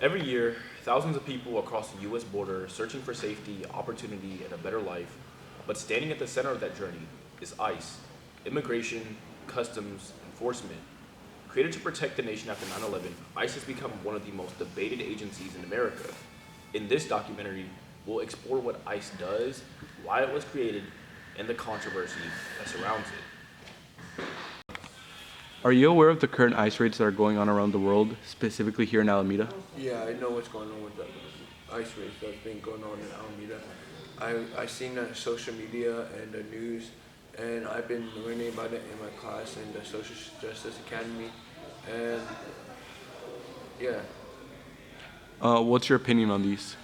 Every year, thousands of people across the U.S. border searching for safety, opportunity, and a better life. But standing at the center of that journey is ICE, Immigration, Customs, Enforcement. Created to protect the nation after 9/11, ICE has become one of the most debated agencies in America. In this documentary, we'll explore what ICE does, why it was created, and the controversy that surrounds it. Are you aware of the current ice raids that are going on around the world, specifically here in Alameda? Yeah, I know what's going on with the ice race that's been going on in Alameda. I seen that on social media and the news, and I've been learning about it in my class in the Social Justice Academy, and yeah, What's your opinion on these?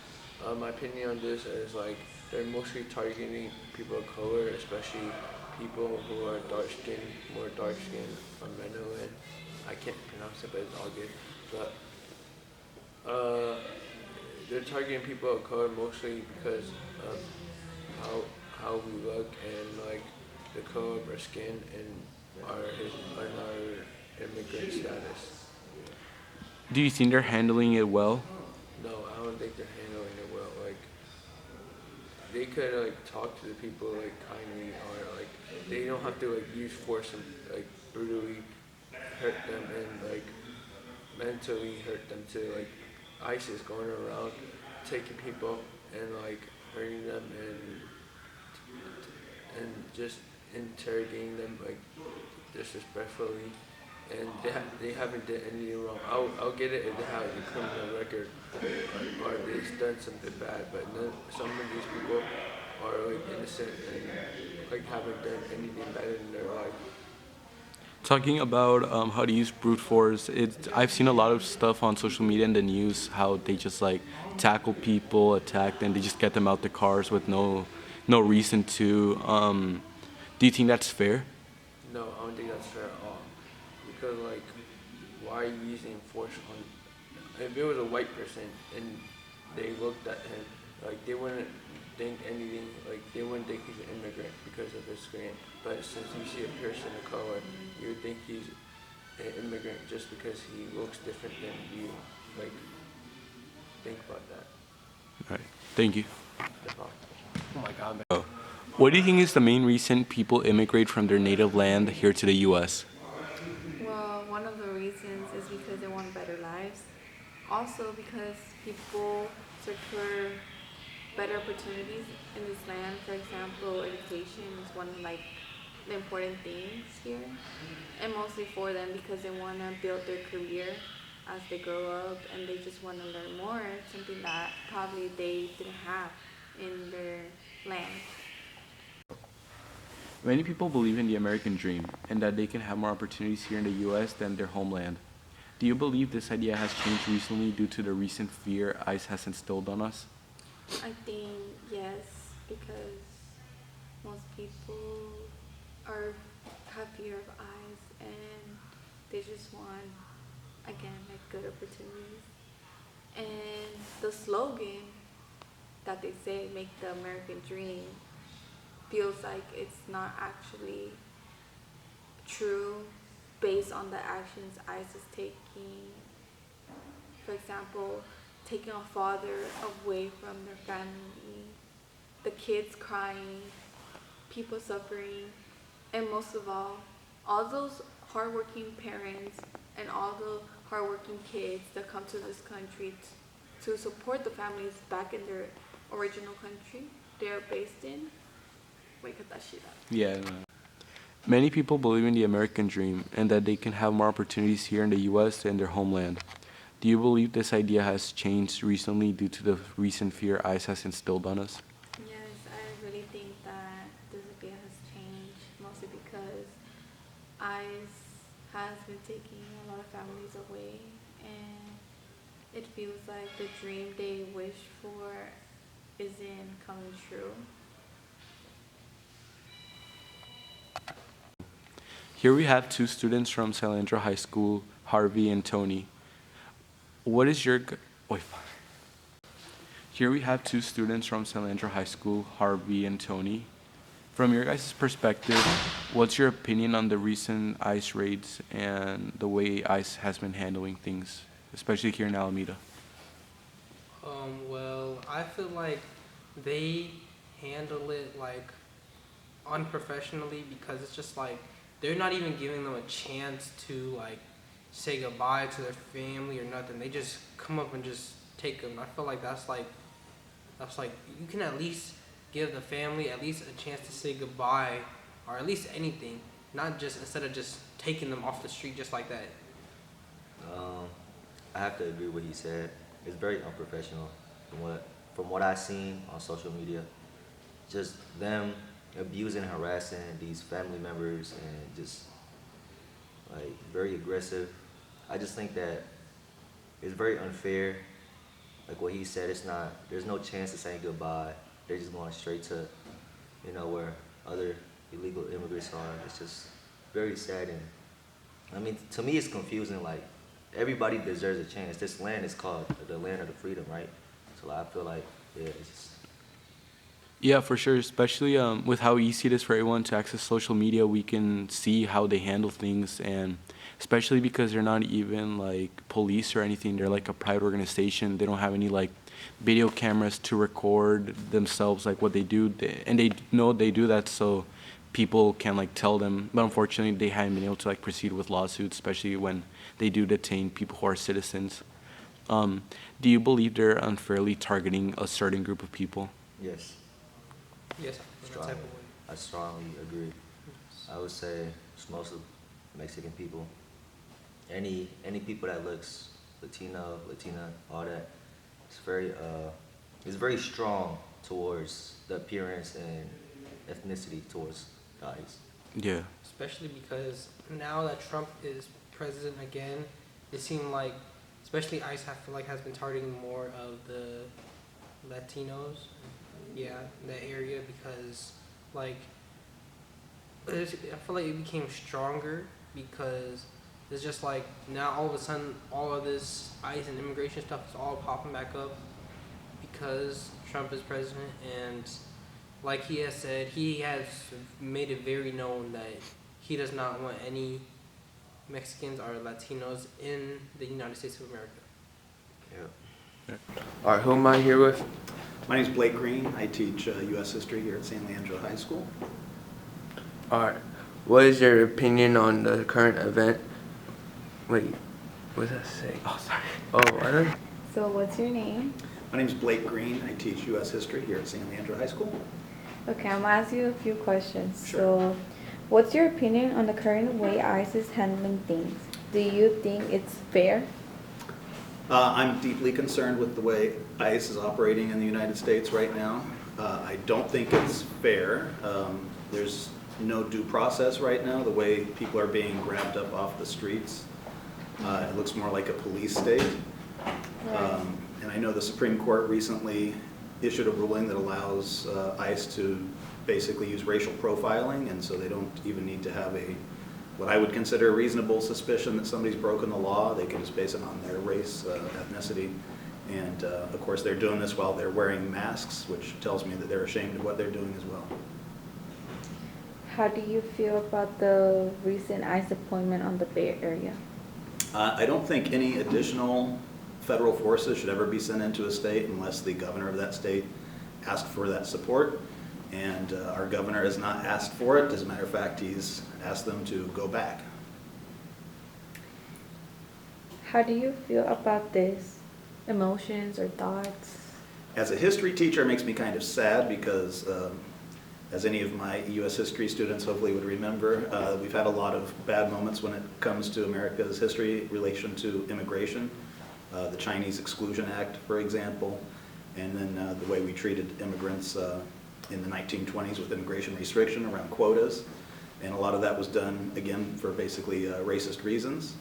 my opinion on this is like they're mostly targeting people of color, especially people who are dark skinned, more dark skinned from Menoan. I can't pronounce it, but it's all good. But they're targeting people of color mostly because of how we look and like the color of our skin and our immigrant status. Do you think they're handling it well? No, I don't think they're handling it well. Like they could like talk to the people like kindly or like they don't have to like use force and like brutally hurt them and like mentally hurt them to like ISIS going around taking people and like hurting them and just interrogating them like disrespectfully and they haven't done anything wrong. I'll get it if they have a criminal record or they've done something bad, but some of these people are like innocent and like haven't done anything bad in their life. Talking about how to use brute force, I've seen a lot of stuff on social media and the news how they just like tackle people, attack them, they just get them out the cars with no reason to. Do you think that's fair? No, I don't think that's fair at all. Because like, why are you using force on? If it was a white person and they looked at him, like they wouldn't think anything. Like they wouldn't think he's an immigrant because of his skin. But since you see a person of color, you would think he's an immigrant just because he looks different than you. Like, think about that. All right, thank you. No problem. What do you think is the main reason people immigrate from their native land here to the U.S.? Well, one of the reasons is because they want better lives. Also because people search for better opportunities in this land. For example, education is one of like the important things here. And mostly for them because they want to build their career as they grow up and they just want to learn more, something that probably they didn't have in their land. Many people believe in the American dream and that they can have more opportunities here in the U.S. than their homeland. Do you believe this idea has changed recently due to the recent fear ICE has instilled on us? I think yes, because most people are have fear of eyes and they just want again like good opportunities. And the slogan that they say make the American dream feels like it's not actually true based on the actions ICE is taking. For example, taking a father away from their family, the kids crying, people suffering, and most of all those hardworking parents and all the hardworking kids that come to this country to support the families back in their original country they're based in. Wait, cut that shit up. Yeah. No. Many people believe in the American dream and that they can have more opportunities here in the U.S. than their homeland. Do you believe this idea has changed recently due to the recent fear ICE has instilled on us? Yes, I really think that this idea has changed mostly because ICE has been taking a lot of families away and it feels like the dream they wish for isn't coming true. Here we have two students from Salandra High School, Harvey and Tony. What is your... Wait. Here we have two students from Salandra High School, Harvey and Tony. From your guys' perspective, what's your opinion on the recent ICE raids and the way ICE has been handling things, especially here in Alameda? Well, I feel like they handle it like unprofessionally because it's just like they're not even giving them a chance to like say goodbye to their family or nothing. They just come up and just take them. I feel like that's like you can at least give the family at least a chance to say goodbye or at least anything, not just instead of just taking them off the street just like that. Um, I have to agree with what he said. It's very unprofessional from what I've seen on social media. Just them abusing and harassing these family members and just like very aggressive. I just think that it's very unfair. Like what he said, there's no chance of saying goodbye. They're just going straight to, where other illegal immigrants are. It's just very sad. And I mean, to me, it's confusing. Like, everybody deserves a chance. This land is called the land of the freedom, right? So I feel like, yeah, it's just, Yeah, for sure. Especially with how easy it is for everyone to access social media, we can see how they handle things, and especially because they're not even like police or anything. They're like a private organization. They don't have any like video cameras to record themselves, like what they do, and they know they do that so people can like tell them. But unfortunately, they haven't been able to like proceed with lawsuits, especially when they do detain people who are citizens. Do you believe they're unfairly targeting a certain group of people? yes, Yes, in that strongly. type of way. I strongly agree. I would say it's mostly Mexican people. Any people that looks Latino, Latina, all that. It's very strong towards the appearance and ethnicity towards guys. Yeah. Especially because now that Trump is president again, it seemed like, especially ICE, I feel like has been targeting more of the Latinos, yeah, in that area because, like, I feel like it became stronger because it's just like now all of a sudden all of this ICE and immigration stuff is all popping back up because Trump is president, and like he has said, he has made it very known that he does not want any Mexicans or Latinos in the United States of America. Yeah. All right, who am I here with? My name is Blake Green. I teach U.S. history here at San Leandro High School. All right, what is your opinion on the current event? Wait, what does that say? Oh, sorry. Oh, I don't. So what's your name? My name is Blake Green. I teach U.S. history here at San Leandro High School. Okay, I'm gonna ask you a few questions. Sure. So, what's your opinion on the current way ICE is handling things? Do you think it's fair? I'm deeply concerned with the way ICE is operating in the United States right now. I don't think it's fair. There's no due process right now, the way people are being grabbed up off the streets. It looks more like a police state. Right. And I know the Supreme Court recently issued a ruling that allows ICE to basically use racial profiling, and so they don't even need to have what I would consider a reasonable suspicion that somebody's broken the law. They can just base it on their race, ethnicity, and of course they're doing this while they're wearing masks, which tells me that they're ashamed of what they're doing as well. How do you feel about the recent ICE appointment on the Bay Area? I don't think any additional federal forces should ever be sent into a state unless the governor of that state asked for that support. And our governor has not asked for it. As a matter of fact, he's asked them to go back. How do you feel about this? Emotions or thoughts? As a history teacher, it makes me kind of sad because, as any of my U.S. history students hopefully would remember, we've had a lot of bad moments when it comes to America's history in relation to immigration. The Chinese Exclusion Act, for example, and then the way we treated immigrants in the 1920s with immigration restriction around quotas. And a lot of that was done, again, for basically racist reasons.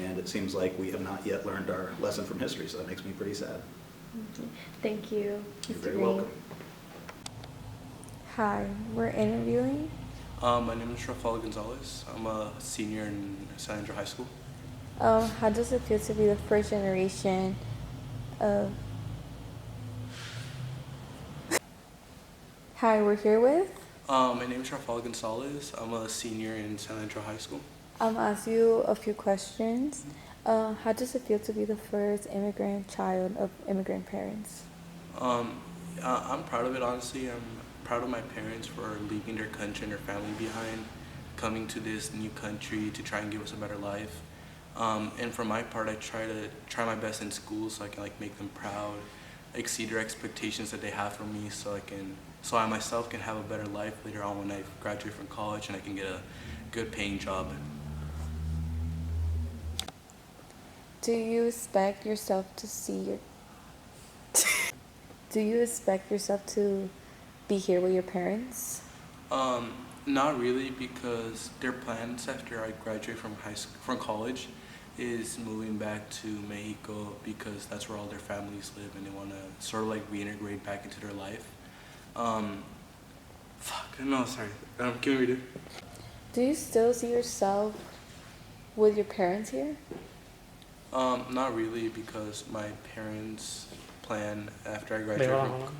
And it seems like we have not yet learned our lesson from history, so that makes me pretty sad. Thank you, You're Mr. very Green. welcome. Hi, we're interviewing. My name is Rafael Gonzalez. I'm a senior in San Andrew High School. How does it feel to be the first generation of... Hi, we're here with... My name is Rafael Gonzalez. I'm a senior in San Andrew High School. I'll ask you a few questions. How does it feel to be the first immigrant child of immigrant parents? I'm proud of it, honestly. I'm proud of my parents for leaving their country and their family behind, coming to this new country to try and give us a better life. And for my part, I try my best in school so I can like make them proud, exceed their expectations that they have from me, so I myself can have a better life later on when I graduate from college and I can get a good paying job. Do you expect yourself to see your Do you expect yourself to be here with your parents? Not really, because their plans after I graduate from from college is moving back to Mexico because that's where all their families live and they want to sort of like reintegrate back into their life. Sorry. Can we read it? Do you still see yourself with your parents here? Not really, because my parents' plan after I Wait, graduate hold on, from hold on.